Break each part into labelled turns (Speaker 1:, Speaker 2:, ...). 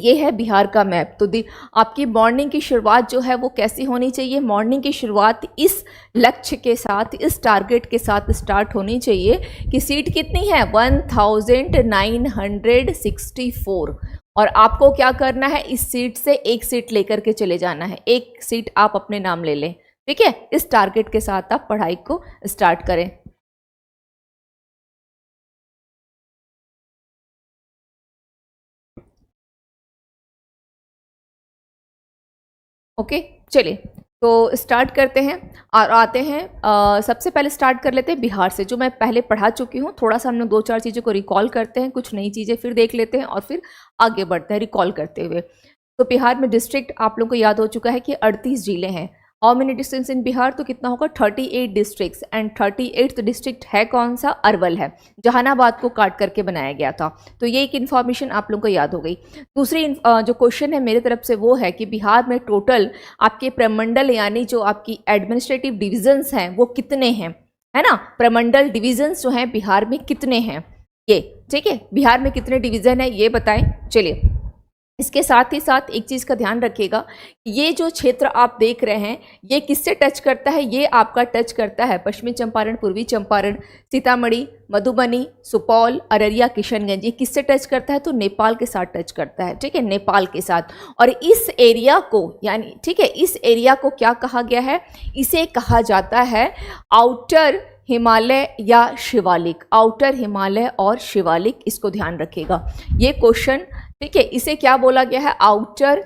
Speaker 1: ये है बिहार का मैप। तो आपकी मॉर्निंग की शुरुआत जो है वो कैसी होनी चाहिए? मॉर्निंग की शुरुआत इस लक्ष्य के साथ, इस टारगेट के साथ स्टार्ट होनी चाहिए कि सीट कितनी है? 1964। और आपको क्या करना है? इस सीट से एक सीट लेकर के चले जाना है, एक सीट आप अपने नाम ले लें। ठीक है, इस टारगेट के साथ आप पढ़ाई को स्टार्ट करें। ओके, चलिए तो स्टार्ट करते हैं और आते हैं। सबसे पहले स्टार्ट कर लेते हैं बिहार से, जो मैं पहले पढ़ा चुकी हूँ। थोड़ा सा हम लोग 2-4 चीज़ों को रिकॉल करते हैं, कुछ नई चीज़ें फिर देख लेते हैं और फिर आगे बढ़ते हैं रिकॉल करते हुए। तो बिहार में डिस्ट्रिक्ट आप लोगों को याद हो चुका है कि 38 जिले हैं। हाउ मेनी डिस्ट्रिक्ट्स इन बिहार? तो कितना होगा? 38 डिस्ट्रिक्ट्स। एंड 38th डिस्ट्रिक्ट है कौन सा? अरवल है, जहानाबाद को काट करके बनाया गया था। तो ये एक इन्फॉर्मेशन आप लोगों को याद हो गई। दूसरी जो क्वेश्चन है मेरे तरफ से वो है कि बिहार में टोटल आपके प्रमंडल यानी जो आपकी एडमिनिस्ट्रेटिव डिविजन्स हैं वो कितने हैं, है ना? प्रमंडल डिविजन्स जो हैं बिहार में कितने हैं, ये ठीक है, बिहार में कितने डिवीजन है ये बताएं। चलिए, इसके साथ ही साथ एक चीज़ का ध्यान रखिएगा, ये जो क्षेत्र आप देख रहे हैं ये किससे टच करता है? ये आपका टच करता है पश्चिमी चंपारण, पूर्वी चंपारण, सीतामढ़ी, मधुबनी, सुपौल, अररिया, किशनगंज। ये किससे टच करता है? तो नेपाल के साथ टच करता है। ठीक है, नेपाल के साथ। और इस एरिया को यानी ठीक है, इस एरिया को क्या कहा गया है? इसे कहा जाता है आउटर हिमालय या शिवालिक। आउटर हिमालय और शिवालिक, इसको ध्यान रखिएगा ये क्वेश्चन। ठीक है, इसे क्या बोला गया है? आउटर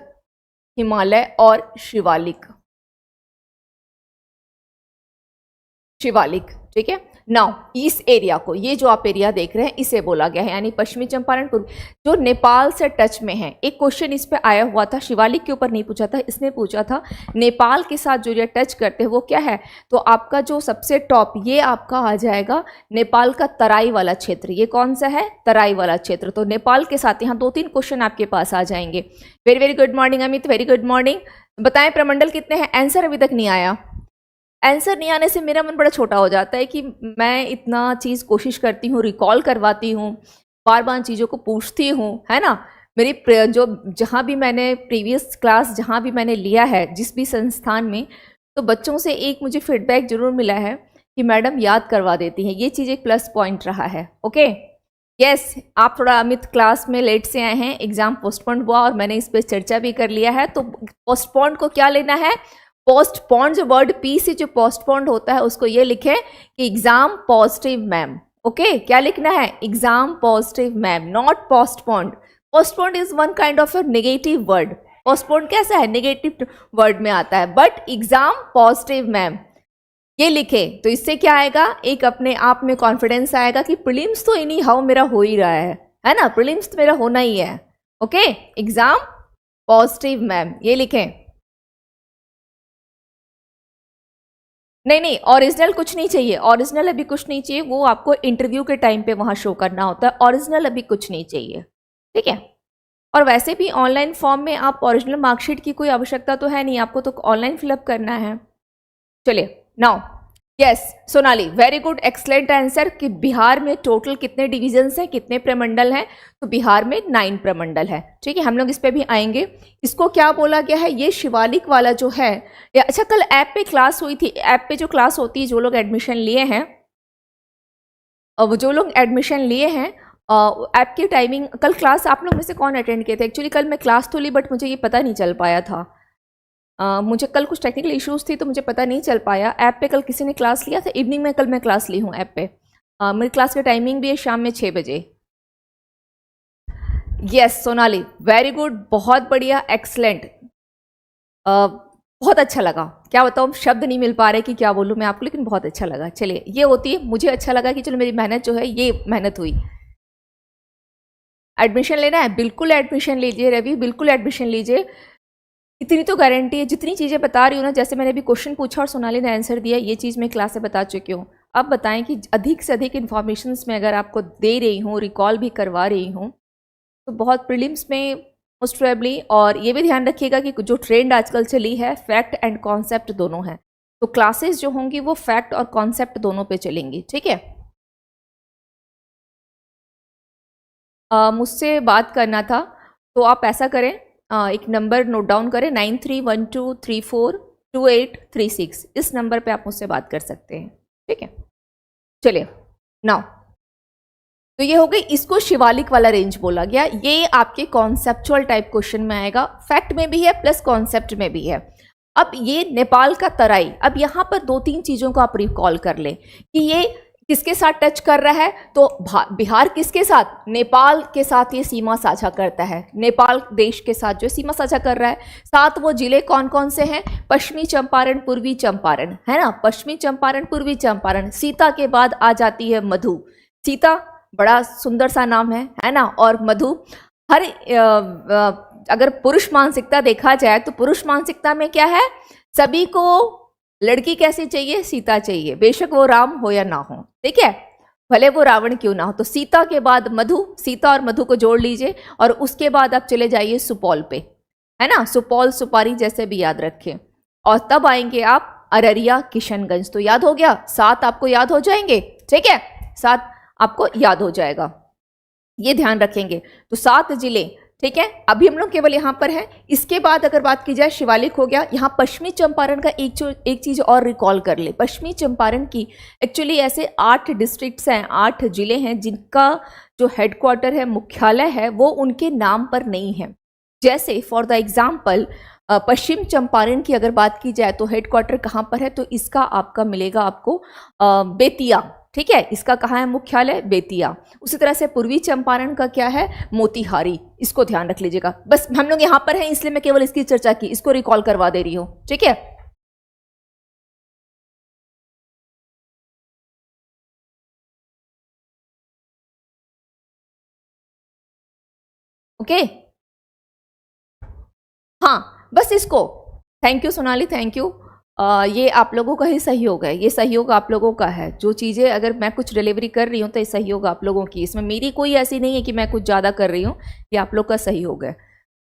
Speaker 1: हिमालय और शिवालिक। शिवालिक, ठीक है। नाउ इस एरिया को, ये जो आप एरिया देख रहे हैं इसे बोला गया है, यानी पश्चिमी चंपारण पूर्व, जो नेपाल से टच में है। एक क्वेश्चन इस पे आया हुआ था, शिवालिक के ऊपर नहीं पूछा था, इसने पूछा था नेपाल के साथ जो एरिया टच करते हैं वो क्या है? तो आपका जो सबसे टॉप ये आपका आ जाएगा नेपाल का तराई वाला क्षेत्र। ये कौन सा है? तराई वाला क्षेत्र। तो नेपाल के साथ यहाँ 2-3 क्वेश्चन आपके पास आ जाएंगे। Very very good morning Amit, very good morning. बताएं प्रमंडल कितने हैं? आंसर अभी तक नहीं आया। आंसर नहीं आने से मेरा मन बड़ा छोटा हो जाता है कि मैं इतना चीज़ कोशिश करती हूँ, रिकॉल करवाती हूँ, बार बार चीज़ों को पूछती हूँ, है ना। मेरी जो जहाँ भी मैंने प्रीवियस क्लास जहाँ भी मैंने लिया है जिस भी संस्थान में, तो बच्चों से एक मुझे फीडबैक जरूर मिला है कि मैडम याद करवा देती हैं। ये चीज़ एक प्लस पॉइंट रहा है। ओके, यस, आप थोड़ा अमित क्लास में लेट से आए हैं, एग्ज़ाम पोस्टपोन हुआ और मैंने इस पर चर्चा भी कर लिया है। तो पोस्टपोन को क्या लेना है? पोस्टपोन, जो वर्ड पी से जो पोस्टपोन्ड होता है उसको ये लिखे कि एग्जाम पॉजिटिव मैम। ओके, क्या लिखना है? Exam positive ma'am, not postponed. Postponed is one kind of a negative word. Postponed कैसा है? नेगेटिव वर्ड में आता है। बट एग्जाम पॉजिटिव मैम ये लिखे तो इससे क्या आएगा? एक अपने आप में कॉन्फिडेंस आएगा कि प्रीलिम्स तो इन्हीं हाउ मेरा हो ही रहा है ना, प्रीलिम्स तो मेरा होना ही है। ओके, एग्जाम पॉजिटिव मैम ये लिखें। नहीं, ओरिजिनल कुछ नहीं चाहिए, ओरिजिनल अभी कुछ नहीं चाहिए, वो आपको इंटरव्यू के टाइम पे वहाँ शो करना होता है। ओरिजिनल अभी कुछ नहीं चाहिए, ठीक है। और वैसे भी ऑनलाइन फॉर्म में आप ओरिजिनल मार्कशीट की कोई आवश्यकता तो है नहीं, आपको तो ऑनलाइन फिलअप करना है। चलिए, now yes Sonali, very good, excellent answer कि बिहार में टोटल कितने डिविजन्स हैं, कितने प्रमंडल हैं? तो बिहार में 9 प्रमंडल है। ठीक है, हम लोग इस पे भी आएंगे। इसको क्या बोला गया है? ये शिवालिक वाला जो है। अच्छा, कल ऐप पे क्लास हुई थी, ऐप पे जो क्लास होती है, जो लोग एडमिशन लिए हैं, ऐप की टाइमिंग, कल क्लास आप लोग में से कौन अटेंड किए थे? एक्चुअली कल मैं क्लास तो ली बट मुझे ये पता नहीं चल पाया था। मुझे कल कुछ टेक्निकल इश्यूज थी तो मुझे पता नहीं चल पाया। ऐप पे कल किसी ने क्लास लिया था इवनिंग में, कल मैं क्लास ली हूँ ऐप पे। मेरी क्लास की टाइमिंग भी है शाम में 6 बजे। यस सोनाली, वेरी गुड, बहुत बढ़िया, एक्सलेंट, बहुत अच्छा लगा। क्या बताऊँ, शब्द नहीं मिल पा रहे कि क्या बोलूँ मैं आपको, लेकिन बहुत अच्छा लगा। चलिए, ये होती है, मुझे अच्छा लगा कि चलो मेरी मेहनत जो है ये मेहनत हुई। एडमिशन लेना है, बिल्कुल एडमिशन लीजिए रवि, बिल्कुल एडमिशन लीजिए। इतनी तो गारंटी है, जितनी चीज़ें बता रही हूँ ना, जैसे मैंने अभी क्वेश्चन पूछा और सोनाली ने आंसर दिया, ये चीज़ मैं क्लास में बता चुकी हूँ। अब बताएं कि अधिक से अधिक इन्फॉर्मेशंस में अगर आपको दे रही हूँ, रिकॉल भी करवा रही हूँ, तो बहुत प्रीलिम्स में मोस्ट प्रोबेबली। और ये भी ध्यान रखिएगा कि जो ट्रेंड आजकल चली है, फैक्ट एंड कॉन्सेप्ट दोनों है, तो क्लासेस जो होंगी वो फैक्ट और कॉन्सेप्ट दोनों पे चलेंगी। ठीक है, मुझसे बात करना था तो आप ऐसा करें, एक नंबर नोट डाउन करें, 9312342836। इस नंबर पे आप मुझसे बात कर सकते हैं, ठीक है। चलिए नाउ, तो ये हो गई, इसको शिवालिक वाला रेंज बोला गया। ये आपके कॉन्सेप्चुअल टाइप क्वेश्चन में आएगा, फैक्ट में भी है प्लस कॉन्सेप्ट में भी है। अब ये नेपाल का तराई, अब यहाँ पर दो तीन चीजों को आप रिकॉल कर लें कि ये किसके साथ टच कर रहा है। तो बिहार किसके साथ, नेपाल के साथ ये सीमा साझा करता है, नेपाल देश के साथ जो सीमा साझा कर रहा है। साथ वो जिले कौन कौन से हैं, पश्चिमी चंपारण, पूर्वी चंपारण, है ना, पश्चिमी चंपारण, पूर्वी चंपारण। सीता के बाद आ जाती है मधु, सीता बड़ा सुंदर सा नाम है ना, और मधु। हर अगर पुरुष मानसिकता देखा जाए तो पुरुष मानसिकता में क्या है, सभी को लड़की कैसी चाहिए, सीता चाहिए, बेशक वो राम हो या ना हो, ठीक है, भले वो रावण क्यों ना हो। तो सीता के बाद मधु, सीता और मधु को जोड़ लीजिए, और उसके बाद आप चले जाइए सुपौल पे, है ना, सुपौल सुपारी जैसे भी याद रखें, और तब आएंगे आप अररिया किशनगंज। तो याद हो गया, 7 आपको याद हो जाएंगे, ठीक है, 7 आपको याद हो जाएगा, ये ध्यान रखेंगे। तो 7 जिले, ठीक है। अभी हम लोग केवल यहाँ पर हैं। इसके बाद अगर बात की जाए, शिवालिक हो गया। यहाँ पश्चिमी चंपारण का एक चीज और रिकॉल कर ले, पश्चिमी चंपारण की एक्चुअली ऐसे 8 डिस्ट्रिक्ट्स हैं, 8 जिले हैं जिनका जो हेडक्वार्टर है, मुख्यालय है, वो उनके नाम पर नहीं है। जैसे फॉर द एग्जाम्पल पश्चिम चंपारण की अगर बात की जाए तो हेडक्वार्टर कहाँ पर है, तो इसका आपका मिलेगा आपको बेतिया, ठीक है, इसका कहाँ है मुख्यालय, बेतिया। उसी तरह से पूर्वी चंपारण का क्या है, मोतिहारी, इसको ध्यान रख लीजिएगा। बस हम लोग यहाँ पर हैं इसलिए मैं केवल इसकी चर्चा की, इसको रिकॉल करवा दे रही हूँ, ठीक है। ओके, हाँ बस इसको, thank you Sonali, thank you. ये आप लोगों का ही सहयोग है, ये सहयोग आप लोगों का है। जो चीज़ें अगर मैं कुछ डिलीवरी कर रही हूँ तो ये सहयोग आप लोगों की, इसमें मेरी कोई ऐसी नहीं है कि मैं कुछ ज़्यादा कर रही हूँ, ये आप लोग का सहयोग है,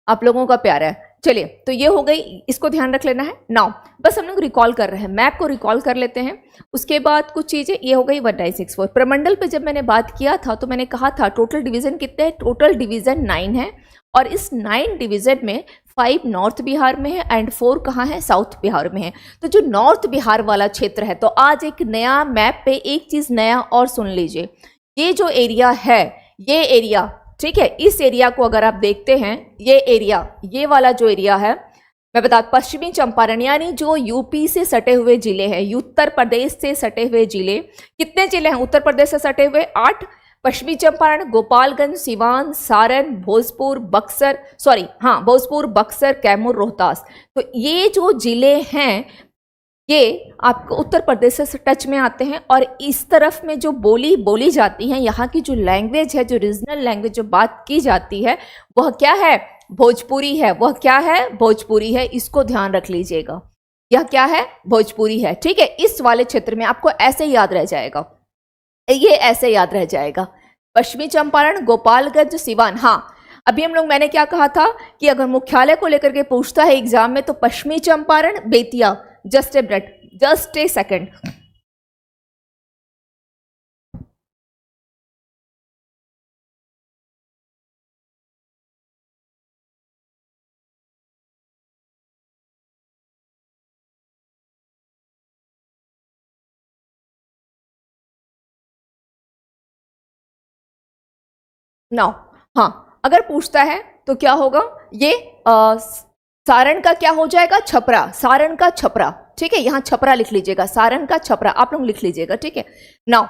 Speaker 1: आप लोगों का प्यार है। चलिए, तो ये हो गई, इसको ध्यान रख लेना है। नाउ बस हम लोग रिकॉल कर रहे हैं, मैप को रिकॉल कर लेते हैं। उसके बाद कुछ चीज़ें, ये हो गई 1964। प्रमंडल पे जब मैंने बात किया था तो मैंने कहा था टोटल डिवीज़न कितने हैं, टोटल डिवीज़न 9 है, और इस 9 डिवीज़न में 5 नॉर्थ बिहार में है एंड 4 कहाँ है, साउथ बिहार में है। तो जो नॉर्थ बिहार वाला क्षेत्र है, तो आज एक नया मैप पे एक चीज़ नया और सुन लीजिए, ये जो एरिया है, ये एरिया, ठीक है, इस एरिया को अगर आप देखते हैं, ये एरिया, ये वाला जो एरिया है, मैं बता, पश्चिमी चंपारण यानी जो यूपी से सटे हुए जिले हैं, उत्तर प्रदेश से सटे हुए जिले, कितने जिले हैं उत्तर प्रदेश से सटे हुए, 8। पश्चिमी चंपारण, गोपालगंज, सिवान, सारण, भोजपुर, बक्सर, सॉरी हाँ, भोजपुर, बक्सर, कैमूर, रोहतास। तो ये जो जिले हैं ये आपको उत्तर प्रदेश से टच में आते हैं, और इस तरफ में जो बोली जाती है, यहाँ की जो लैंग्वेज है, जो रीजनल लैंग्वेज जो बात की जाती है, वह क्या है, भोजपुरी है। वह क्या है, भोजपुरी है, इसको ध्यान रख लीजिएगा, यह क्या है, भोजपुरी है, ठीक है। इस वाले क्षेत्र में आपको ऐसे याद रह जाएगा, ये ऐसे याद रह जाएगा, पश्चिमी चंपारण, गोपालगंज, सिवान। हाँ, अभी हम लोग, मैंने क्या कहा था कि अगर मुख्यालय को लेकर के पूछता है एग्जाम में तो पश्चिमी Champaran, Bettiah. Just a minute, just a second, now हाँ, अगर पूछता है तो क्या होगा, ये सारण का क्या हो जाएगा, छपरा, सारण का छपरा, ठीक है, यहाँ छपरा लिख लीजिएगा, सारण का छपरा आप लोग लिख लीजिएगा, ठीक है। नाउ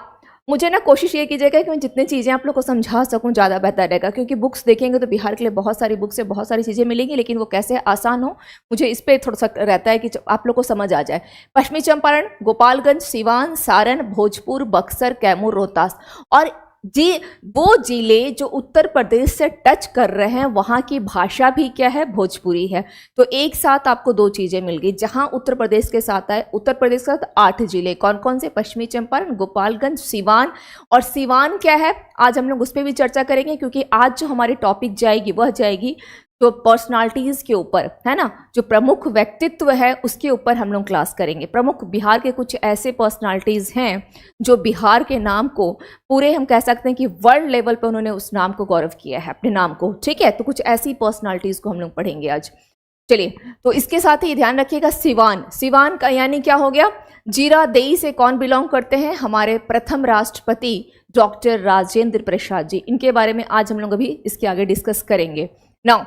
Speaker 1: मुझे ना कोशिश ये कीजिएगा कि मैं जितनी चीज़ें आप लोग को समझा सकूं ज़्यादा बेहतर रहेगा, क्योंकि बुक्स देखेंगे तो बिहार के लिए बहुत सारी बुक्स से बहुत सारी चीज़ें मिलेंगी, लेकिन वो कैसे आसान हो, मुझे इस पर थोड़ा सा रहता है कि आप लोग को समझ आ जाए। पश्चिमी चंपारण, गोपालगंज, सिवान, सारण, भोजपुर, बक्सर, कैमूर, रोहतास, और जी वो जिले जो उत्तर प्रदेश से टच कर रहे हैं, वहाँ की भाषा भी क्या है, भोजपुरी है। तो एक साथ आपको 2 चीज़ें मिल गई, जहाँ उत्तर प्रदेश के साथ आए, उत्तर प्रदेश के साथ 8 जिले, कौन कौन से, पश्चिमी चंपारण, गोपालगंज, सिवान। और सिवान क्या है, आज हम लोग उस पर भी चर्चा करेंगे, क्योंकि आज जो हमारी टॉपिक जाएगी वह जाएगी जो पर्सनालिटीज के ऊपर है ना, जो प्रमुख व्यक्तित्व है उसके ऊपर हम लोग क्लास करेंगे। प्रमुख बिहार के कुछ ऐसे पर्सनालिटीज हैं जो बिहार के नाम को पूरे हम कह सकते हैं कि वर्ल्ड लेवल पर उन्होंने उस नाम को गौरव किया है, अपने नाम को, ठीक है। तो कुछ ऐसी पर्सनालिटीज को हम लोग पढ़ेंगे आज। चलिए, तो इसके साथ ही ध्यान रखिएगा सिवान, सिवान का यानी क्या हो गया, जीरादेई से कौन बिलोंग करते हैं, हमारे प्रथम राष्ट्रपति डॉक्टर राजेंद्र प्रसाद जी। इनके बारे में आज हम लोग अभी इसके आगे डिस्कस करेंगे। नाउ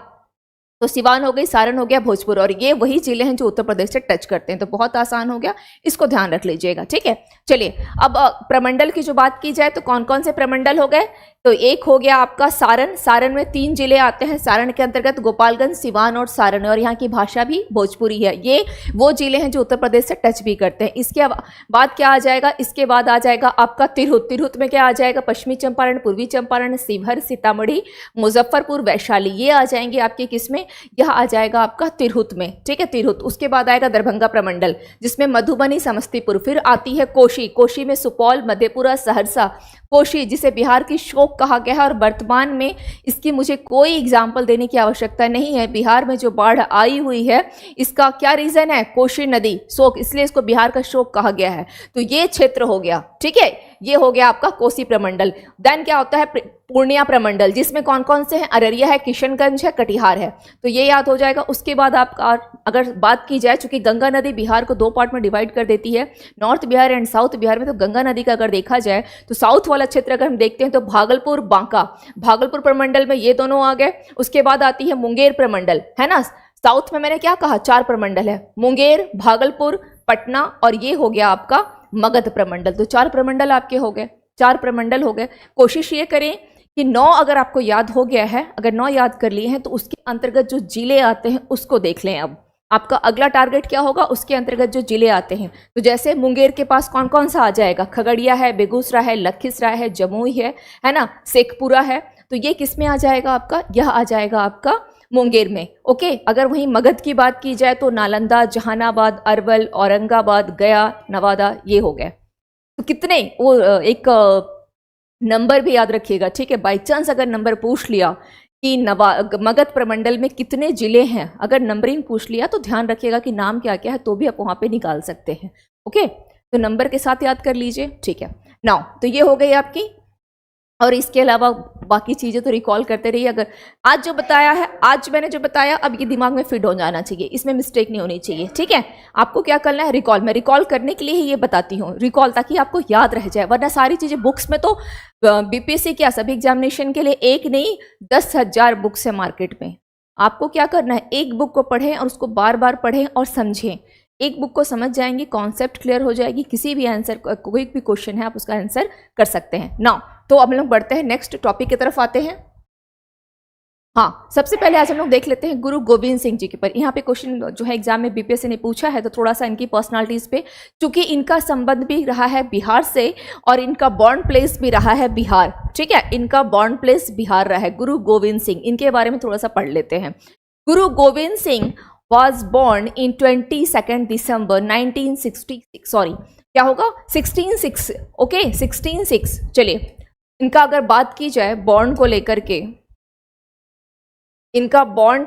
Speaker 1: तो सिवान हो गई, सारण हो गया, भोजपुर, और ये वही जिले हैं जो उत्तर प्रदेश से टच करते हैं। तो बहुत आसान हो गया, इसको ध्यान रख लीजिएगा, ठीक है। चलिए, अब प्रमंडल की जो बात की जाए तो कौन कौन से प्रमंडल हो गए, तो एक हो गया आपका सारण, सारण में 3 जिले आते हैं। सारण के अंतर्गत गोपालगंज, सिवान और सारण, और यहाँ की भाषा भी भोजपुरी है। ये वो जिले हैं जो उत्तर प्रदेश से टच भी करते हैं। इसके बाद क्या आ जाएगा, इसके बाद आ जाएगा आपका तिरहुत, तिरहुत में क्या आ जाएगा, पश्चिमी चंपारण, पूर्वी चंपारण, शिवहर, सीतामढ़ी, मुजफ्फरपुर, वैशाली, ये आ जाएंगे आपके किसमें, यह आ जाएगा आपका तिरहुत में, ठीक है, तिरहुत। उसके बाद आएगा दरभंगा प्रमंडल, जिसमें मधुबनी, समस्तीपुर, फिर आती है कोशी, कोशी में सुपौल, मधेपुरा, सहरसा, कोशी जिसे बिहार की शोक कहा गया है, और वर्तमान में इसकी मुझे कोई एग्जाम्पल देने की आवश्यकता नहीं है। बिहार में जो बाढ़ आई हुई है इसका क्या रीजन है, कोशी नदी, शोक, इसलिए इसको बिहार का शोक कहा गया है। तो ये क्षेत्र हो गया, ठीक है, ये हो गया आपका कोसी प्रमंडल। देन क्या होता है, पूर्णिया प्रमंडल, जिसमें कौन कौन से हैं, अररिया है, किशनगंज है, कटिहार है, तो ये याद हो जाएगा। उसके बाद आपका अगर बात की जाए, चूंकि गंगा नदी बिहार को 2 पार्ट में डिवाइड कर देती है, north Bihar and south Bihar में, तो गंगा नदी का अगर देखा जाए तो साउथ वाला क्षेत्र अगर हम देखते हैं तो भागलपुर, बांका, भागलपुर प्रमंडल में ये दोनों आ गए। उसके बाद आती है मुंगेर प्रमंडल, है ना, साउथ में मैंने क्या कहा, 4 प्रमंडल है, मुंगेर, भागलपुर, पटना, और ये हो गया आपका मगध प्रमंडल। तो 4 प्रमंडल आपके हो गए, 4 प्रमंडल हो गए। कोशिश ये करें कि 9 अगर आपको याद हो गया है, अगर 9 याद कर लिए हैं तो उसके अंतर्गत जो जिले आते हैं उसको देख लें। अब आपका अगला टारगेट क्या होगा, उसके अंतर्गत जो जिले आते हैं, तो जैसे मुंगेर के पास कौन कौन सा आ जाएगा, खगड़िया है, बेगूसराय है, लखीसराय है, जमुई है ना, शेखपुरा है, तो ये किस में आ जाएगा आपका, यह आ जाएगा आपका मुंगेर में, ओके। अगर वहीं मगध की बात की जाए तो नालंदा, जहानाबाद, अरवल, औरंगाबाद, गया, नवादा, ये हो गए। तो कितने, वो एक नंबर भी याद रखिएगा, ठीक है। बाई चांस अगर नंबर पूछ लिया कि मगध प्रमंडल में कितने जिले हैं, अगर नंबरिंग पूछ लिया तो ध्यान रखिएगा कि नाम क्या क्या है, तो भी आप वहां पे निकाल सकते हैं, ओके। तो नंबर के साथ याद कर लीजिए, ठीक है। नाउ तो ये हो गई आपकी, और इसके अलावा बाकी चीज़ें तो रिकॉल करते रहिए। अगर आज जो बताया है, आज मैंने जो बताया, अब ये दिमाग में फिट हो जाना चाहिए, इसमें मिस्टेक नहीं होनी चाहिए, ठीक है। आपको क्या करना है, रिकॉल, मैं रिकॉल करने के लिए ही ये बताती हूँ, रिकॉल, ताकि आपको याद रह जाए, वरना सारी चीज़ें बुक्स में तो बीपीएससी क्या सभी एग्जामिनेशन के लिए एक नहीं 10,000 बुक्स है मार्केट में। आपको क्या करना है, एक बुक को पढ़ें और उसको बार बार पढ़ें और समझें। एक बुक को समझ जाएंगे, कॉन्सेप्ट क्लियर हो जाएगी, किसी भी आंसर, कोई भी क्वेश्चन है आप उसका आंसर कर सकते हैं। नाउ तो अब हम लोग बढ़ते हैं नेक्स्ट टॉपिक की तरफ आते हैं। हाँ, सबसे पहले आज हम लोग देख लेते हैं गुरु गोविंद सिंह जी के पर। यहाँ पे क्वेश्चन जो है एग्जाम में बीपीएससी ने पूछा है, तो थोड़ा सा इनकी पर्सनालिटीज पे, क्योंकि इनका संबंध भी रहा है बिहार से और इनका बॉर्न प्लेस भी रहा है बिहार, ठीक है, इनका बॉर्न प्लेस बिहार रहा है। गुरु गोविंद सिंह, इनके बारे में थोड़ा सा पढ़ लेते हैं। गुरु Govind Singh was born in 22 December 1966, sorry क्या होगा 16/6, ओके 16/6। चलिए, इनका अगर बात की जाए बॉर्न को लेकर के, इनका बॉर्न